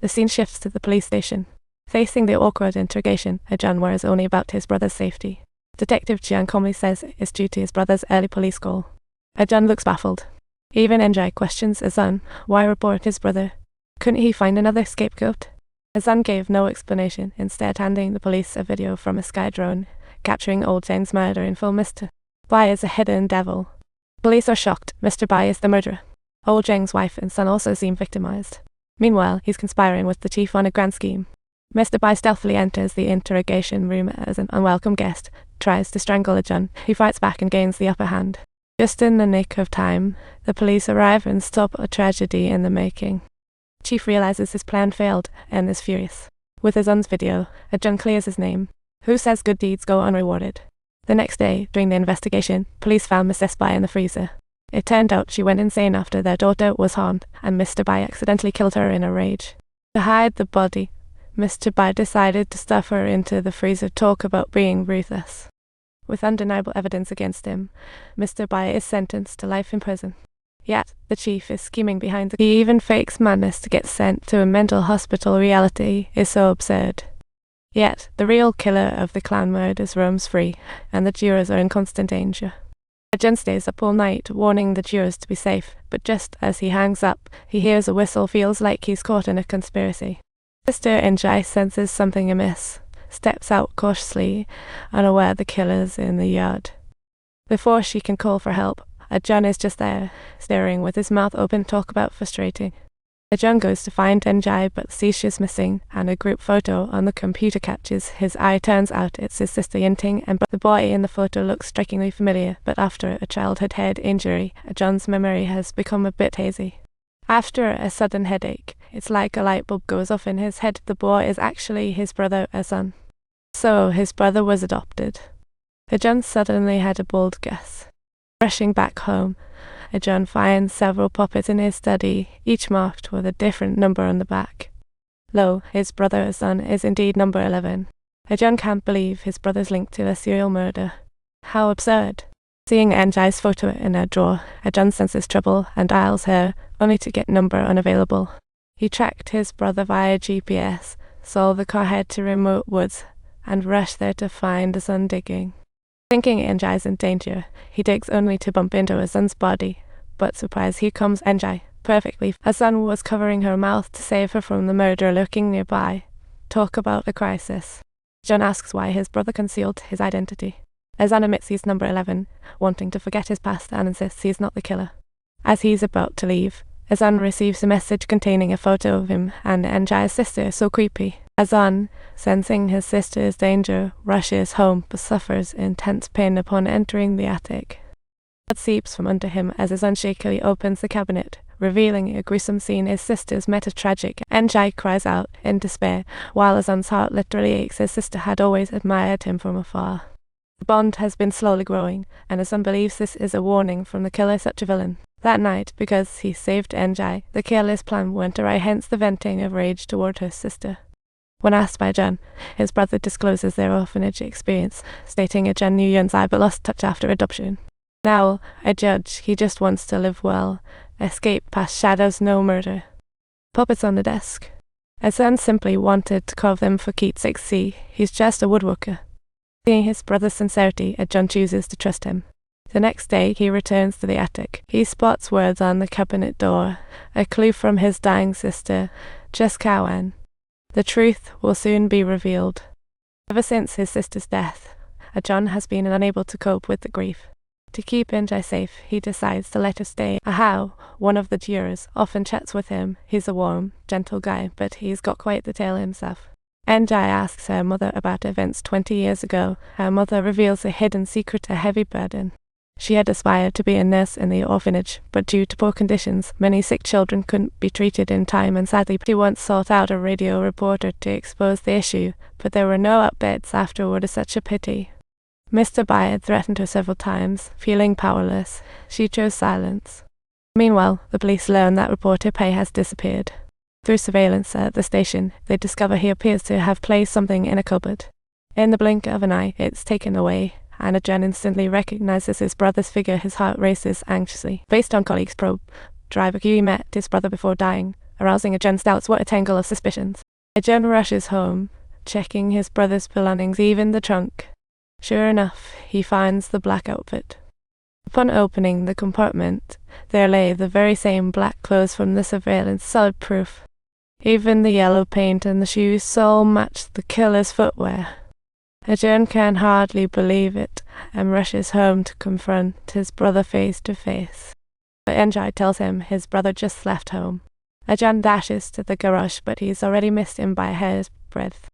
The scene shifts to the police station. Facing the awkward interrogation, John worries only about his brother's safety. Detective Jian calmly says it's due to his brother's early police call. John looks baffled. Even Enjai questions Azan why report his brother. Couldn't he find another scapegoat? Azan gave no explanation, instead handing the police a video from a sky drone, capturing Old Zhang's murder in full. Mr. Bai is a hidden devil. Police are shocked. Mr. Bai is the murderer. Old Zhang's wife and son also seem victimized. Meanwhile, he's conspiring with the chief on a grand scheme. Mr. Bai stealthily enters the interrogation room as an unwelcome guest, tries to strangle John. He fights back and gains the upper hand. Just in the nick of time, the police arrive and stop a tragedy in the making. Chief realizes his plan failed and is furious. With his son's video, John clears his name. Who says good deeds go unrewarded? The next day, during the investigation, police found Mrs. Bai in the freezer. It turned out she went insane after their daughter was harmed, and Mr. Bai accidentally killed her in a rage. To hide the body, Mr. Bai decided to stuff her into the freezer. Talk about being ruthless. With undeniable evidence against him, Mr. Bai is sentenced to life in prison. Yet, the chief is scheming behind the... He even fakes madness to get sent to a mental hospital. Reality is so absurd. Yet, the real killer of the clan murders roams free, and the jurors are in constant danger. John stays up all night, warning the jurors to be safe, but just as he hangs up, he hears a whistle. Feels like he's caught in a conspiracy. Sister Enjai senses something amiss, steps out cautiously, unaware the killer's in the yard. Before she can call for help, John is just there, staring with his mouth open. Talk about frustrating. John goes to find Enjai but sees she's missing, and a group photo on the computer catches his eye. Turns out it's his sister Yinting, and the boy in the photo looks strikingly familiar, but after a childhood head injury, John's memory has become a bit hazy. After a sudden headache, it's like a light bulb goes off in his head. The boy is actually his brother Azan. So his brother was adopted. John suddenly had a bold guess. Rushing back home, John finds several puppets in his study, each marked with a different number on the back. Lo, his brother Azan is indeed number 11. John can't believe his brother's linked to a serial murder. How absurd. Seeing Enjai's photo in her drawer, John senses trouble and dials her, only to get number unavailable. He tracked his brother via GPS, saw the car head to remote woods, and rushed there to find Azan digging. Thinking Enjai's in danger, he digs only to bump into Azan's body, but surprise, here comes Enjai, perfectly. Azan was covering her mouth to save her from the murderer lurking nearby. Talk about a crisis. John asks why his brother concealed his identity. Azan admits he's number 11, wanting to forget his past, and insists he's not the killer. As he's about to leave, Azan receives a message containing a photo of him and Enjai's sister. So creepy. Azan, sensing his sister's danger, rushes home but suffers intense pain upon entering the attic. Blood seeps from under him as Azan shakily opens the cabinet, revealing a gruesome scene. His sister's met a tragic. Enjai cries out in despair, while Azan's heart literally aches. His sister had always admired him from afar. The bond has been slowly growing, and Azan believes this is a warning from the killer. Such a villain. That night, because he saved Enjai, the killer's plan went awry, hence the venting of rage toward her sister. When asked by John, his brother discloses their orphanage experience, stating John knew Yun's eye but lost touch after adoption. Now, a judge, he just wants to live well, escape past shadows, no murder. Puppets on the desk. Azan simply wanted to carve them for keepsakes. See, he's just a woodworker. Seeing his brother's sincerity, John chooses to trust him. The next day, he returns to the attic. He spots words on the cabinet door, a clue from his dying sister, just Cowan. The truth will soon be revealed. Ever since his sister's death, John has been unable to cope with the grief. To keep Enjai safe, he decides to let her stay. Ahau, one of the jurors, often chats with him. He's a warm, gentle guy, but he's got quite the tale himself. Enjai asks her mother about events 20 years ago. Her mother reveals a hidden secret, a heavy burden. She had aspired to be a nurse in the orphanage, but due to poor conditions, many sick children couldn't be treated in time, and sadly she once sought out a radio reporter to expose the issue, but there were no updates afterward. Is such a pity. Mr. Bai had threatened her several times. Feeling powerless, she chose silence. Meanwhile, the police learn that reporter Pei has disappeared. Through surveillance at the station, they discover he appears to have placed something in a cupboard. In the blink of an eye, it's taken away, and John instantly recognizes his brother's figure. His heart races anxiously. Based on colleagues' probe, driver Yu met his brother before dying, arousing Ajun's doubts. What a tangle of suspicions. Ajun rushes home, checking his brother's belongings, even the trunk. Sure enough, he finds the black outfit. Upon opening the compartment, there lay the very same black clothes from the surveillance, solid proof. Even the yellow paint and the shoes so matched the killer's footwear. Ajun can hardly believe it and rushes home to confront his brother face to face. But Enjai tells him his brother just left home. Ajun dashes to the garage, but he's already missed him by a hair's breadth.